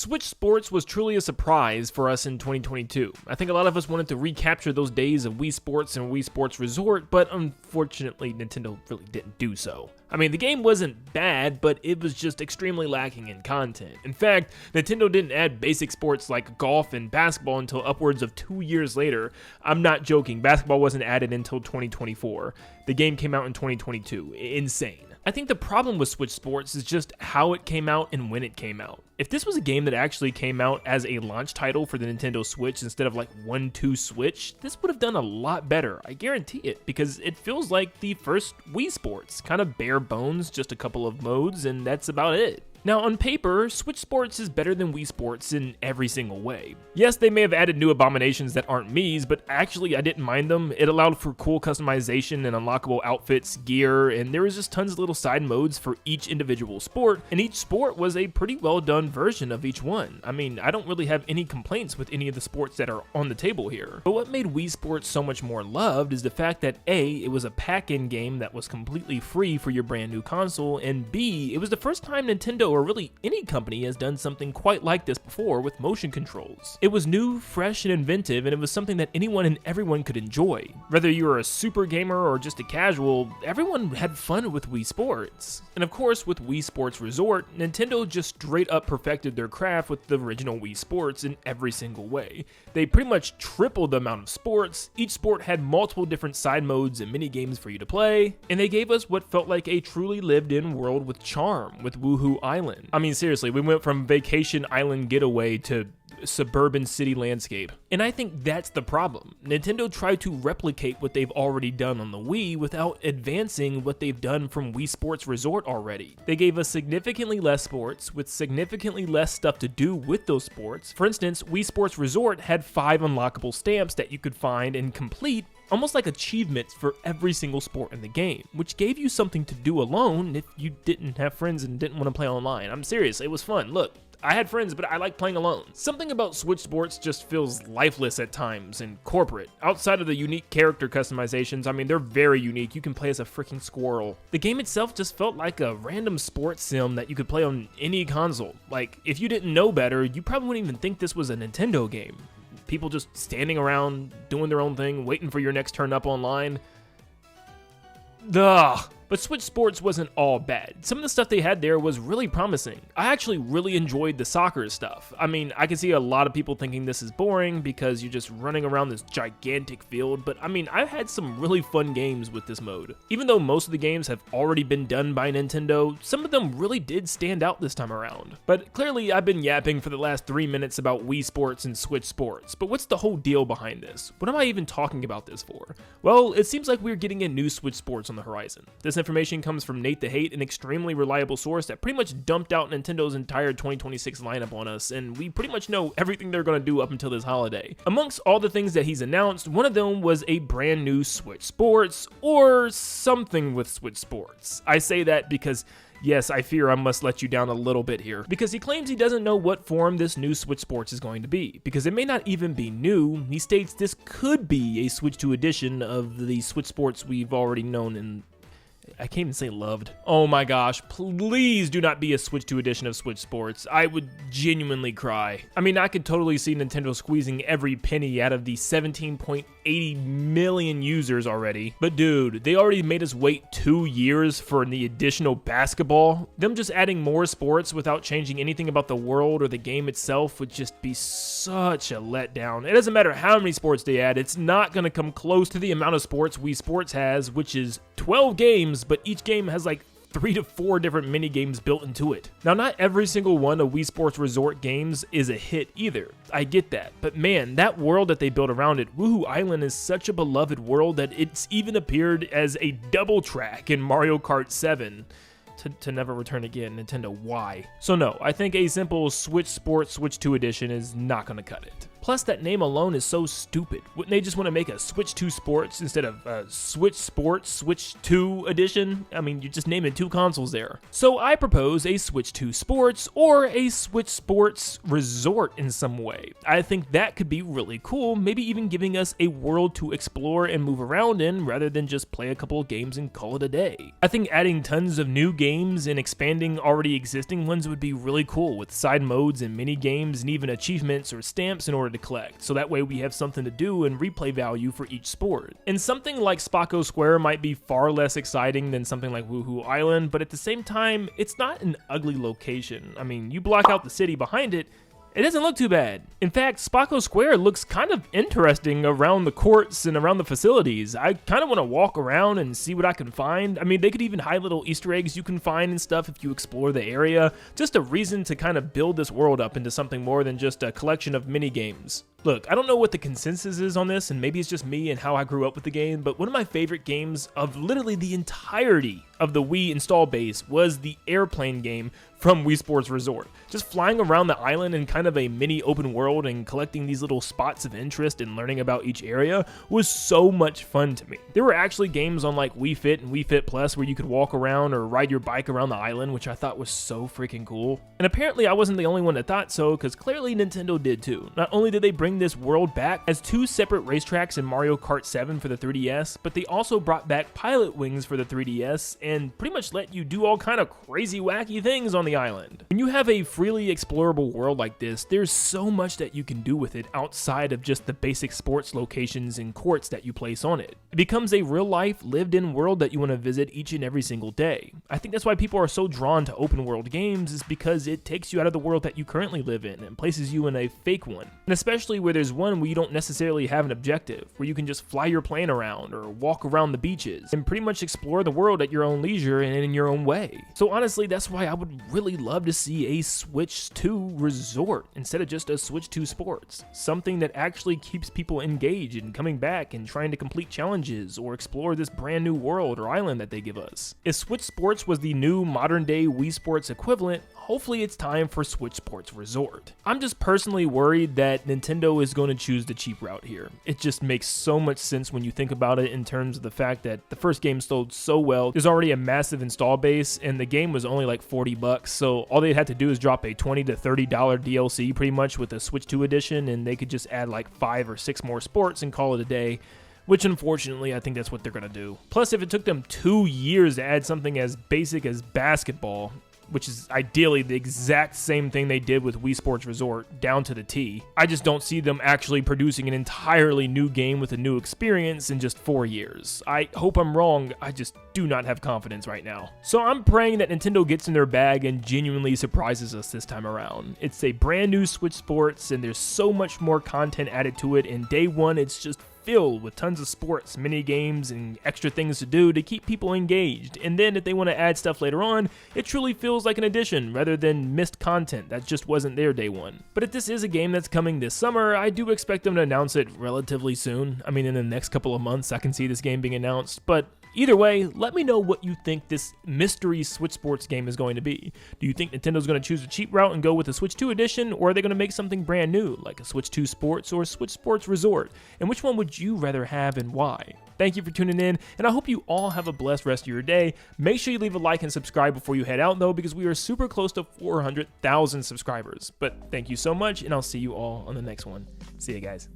Switch Sports was truly a surprise for us in 2022. I think a lot of us wanted to recapture those days of Wii Sports and Wii Sports Resort, but unfortunately Nintendo really didn't do so. I mean, the game wasn't bad, but it was just extremely lacking in content. In fact, Nintendo didn't add basic sports like golf and basketball until upwards of 2 years later. I'm not joking, basketball wasn't added until 2024. The game came out in 2022. Insane. I think the problem with Switch Sports is just how it came out and when it came out. If this was a game that actually came out as a launch title for the Nintendo Switch instead of like 1-2 Switch, this would have done a lot better, I guarantee it, because it feels like the first Wii Sports, kind of bare bones, just a couple of modes, and that's about it. Now, on paper, Switch Sports is better than Wii Sports in every single way. Yes, they may have added new abominations that aren't Mii's, but actually I didn't mind them. It allowed for cool customization and unlockable outfits, gear, and there was just tons of little side modes for each individual sport, and each sport was a pretty well done version of each one. I mean, I don't really have any complaints with any of the sports that are on the table here. But what made Wii Sports so much more loved is the fact that A, it was a pack-in game that was completely free for your brand new console, and B, it was the first time Nintendo or really any company has done something quite like this before with motion controls. It was new, fresh, and inventive, and it was something that anyone and everyone could enjoy. Whether you were a super gamer or just a casual, everyone had fun with Wii Sports. And of course, with Wii Sports Resort, Nintendo just straight up perfected their craft with the original Wii Sports in every single way. They pretty much tripled the amount of sports, each sport had multiple different side modes and mini games for you to play, and they gave us what felt like a truly lived-in world with charm with Woohoo Island. I mean, seriously, we went from vacation island getaway to suburban city landscape. And I think that's the problem. Nintendo tried to replicate what they've already done on the Wii without advancing what they've done from Wii Sports Resort already. They gave us significantly less sports with significantly less stuff to do with those sports. For instance, Wii Sports Resort had 5 unlockable stamps that you could find and complete, almost like achievements for every single sport in the game, which gave you something to do alone if you didn't have friends and didn't want to play online. I'm serious, it was fun. Look, I had friends, but I like playing alone. Something about Switch Sports just feels lifeless at times and corporate. Outside of the unique character customizations, I mean, they're very unique. You can play as a freaking squirrel. The game itself just felt like a random sports sim that you could play on any console. Like, if you didn't know better, you probably wouldn't even think this was a Nintendo game. People just standing around, doing their own thing, waiting for your next turn up online. Ugh. But Switch Sports wasn't all bad. Some of the stuff they had there was really promising. I actually really enjoyed the soccer stuff. I mean, I can see a lot of people thinking this is boring because you're just running around this gigantic field, but I mean, I've had some really fun games with this mode. Even though most of the games have already been done by Nintendo, some of them really did stand out this time around. But clearly, I've been yapping for the last 3 minutes about Wii Sports and Switch Sports, but what's the whole deal behind this? What am I even talking about this for? Well, it seems like we're getting a new Switch Sports on the horizon. This information comes from Nin10doland, an extremely reliable source that pretty much dumped out Nintendo's entire 2026 lineup on us, and we pretty much know everything they're going to do up until this holiday. Amongst all the things that he's announced, one of them was a brand new Switch Sports, or something with Switch Sports. I say that because yes, I fear I must let you down a little bit here, because he claims he doesn't know what form this new Switch Sports is going to be, because it may not even be new. He states this could be a Switch 2 edition of the Switch Sports we've already known and I can't even say loved. Oh my gosh, please do not be a Switch 2 edition of Switch Sports. I would genuinely cry. I mean, I could totally see Nintendo squeezing every penny out of the 17.80 million users already. But dude, they already made us wait 2 years for the additional basketball. Them just adding more sports without changing anything about the world or the game itself would just be such a letdown. It doesn't matter how many sports they add, it's not going to come close to the amount of sports Wii Sports has, which is 12 games, but each game has like 3 to 4 different mini games built into it. Now, not every single one of Wii Sports Resort games is a hit either. I get that, but man, that world that they built around it, Woohoo Island, is such a beloved world that it's even appeared as a double track in Mario Kart 7. To never return again. Nintendo, why? So no, I think a simple Switch Sports Switch 2 edition is not gonna cut it. Plus, that name alone is so stupid. Wouldn't they just want to make a Switch 2 Sports instead of Switch Sports, Switch 2 Edition? I mean, you're just naming 2 consoles there. So I propose a Switch 2 Sports or a Switch Sports Resort in some way. I think that could be really cool, maybe even giving us a world to explore and move around in rather than just play a couple of games and call it a day. I think adding tons of new games and expanding already existing ones would be really cool, with side modes and mini games and even achievements or stamps in order to collect, so that way we have something to do and replay value for each sport. And something like Spaco Square might be far less exciting than something like Woohoo Island, but at the same time, it's not an ugly location. I mean, you block out the city behind it, it doesn't look too bad. In fact, Spaco Square looks kind of interesting around the courts and around the facilities. I kind of want to walk around and see what I can find. I mean, they could even hide little Easter eggs you can find and stuff if you explore the area. Just a reason to kind of build this world up into something more than just a collection of mini games. Look, I don't know what the consensus is on this, and maybe it's just me and how I grew up with the game, but one of my favorite games of literally the entirety of the Wii install base was the airplane game from Wii Sports Resort. Just flying around the island in kind of a mini open world and collecting these little spots of interest and learning about each area was so much fun to me. There were actually games on like Wii Fit and Wii Fit Plus where you could walk around or ride your bike around the island, which I thought was so freaking cool. And apparently I wasn't the only one that thought so, because clearly Nintendo did too. Not only did they bring this world back as 2 separate racetracks in Mario Kart 7 for the 3DS, but they also brought back Pilot Wings for the 3DS and pretty much let you do all kind of crazy wacky things on the island. When you have a freely explorable world like this, there's so much that you can do with it outside of just the basic sports locations and courts that you place on it. It becomes a real life, lived in world that you want to visit each and every single day. I think that's why people are so drawn to open world games, is because it takes you out of the world that you currently live in and places you in a fake one. And especially where there's one where you don't necessarily have an objective, where you can just fly your plane around or walk around the beaches and pretty much explore the world at your own leisure and in your own way. So honestly, that's why I would really love to see a Switch 2 Resort instead of just a Switch 2 Sports. Something that actually keeps people engaged and coming back and trying to complete challenges or explore this brand new world or island that they give us. If Switch Sports was the new modern day Wii Sports equivalent, hopefully it's time for Switch Sports Resort. I'm just personally worried that Nintendo is going to choose the cheap route here. It just makes so much sense when you think about it in terms of the fact that the first game sold so well. There's already a massive install base and the game was only like $40, so all they'd have to do is drop a $20 to $30 DLC pretty much with a Switch 2 edition, and they could just add like 5 or 6 more sports and call it a day. Which unfortunately, I think that's what they're going to do. Plus, if it took them 2 years to add something as basic as basketball, which is ideally the exact same thing they did with Wii Sports Resort, down to the T, I just don't see them actually producing an entirely new game with a new experience in just 4 years. I hope I'm wrong, I just do not have confidence right now. So I'm praying that Nintendo gets in their bag and genuinely surprises us this time around. It's a brand new Switch Sports and there's so much more content added to it, and day one it's just filled with tons of sports, mini games, and extra things to do to keep people engaged. And then if they want to add stuff later on, it truly feels like an addition rather than missed content that just wasn't there day one. But if this is a game that's coming this summer, I do expect them to announce it relatively soon. I mean, in the next couple of months, I can see this game being announced, but either way, let me know what you think this mystery Switch Sports game is going to be. Do you think Nintendo's going to choose a cheap route and go with a Switch 2 edition, or are they going to make something brand new, like a Switch 2 Sports or Switch Sports Resort? And which one would you rather have and why? Thank you for tuning in, and I hope you all have a blessed rest of your day. Make sure you leave a like and subscribe before you head out, though, because we are super close to 400,000 subscribers. But thank you so much, and I'll see you all on the next one. See you guys.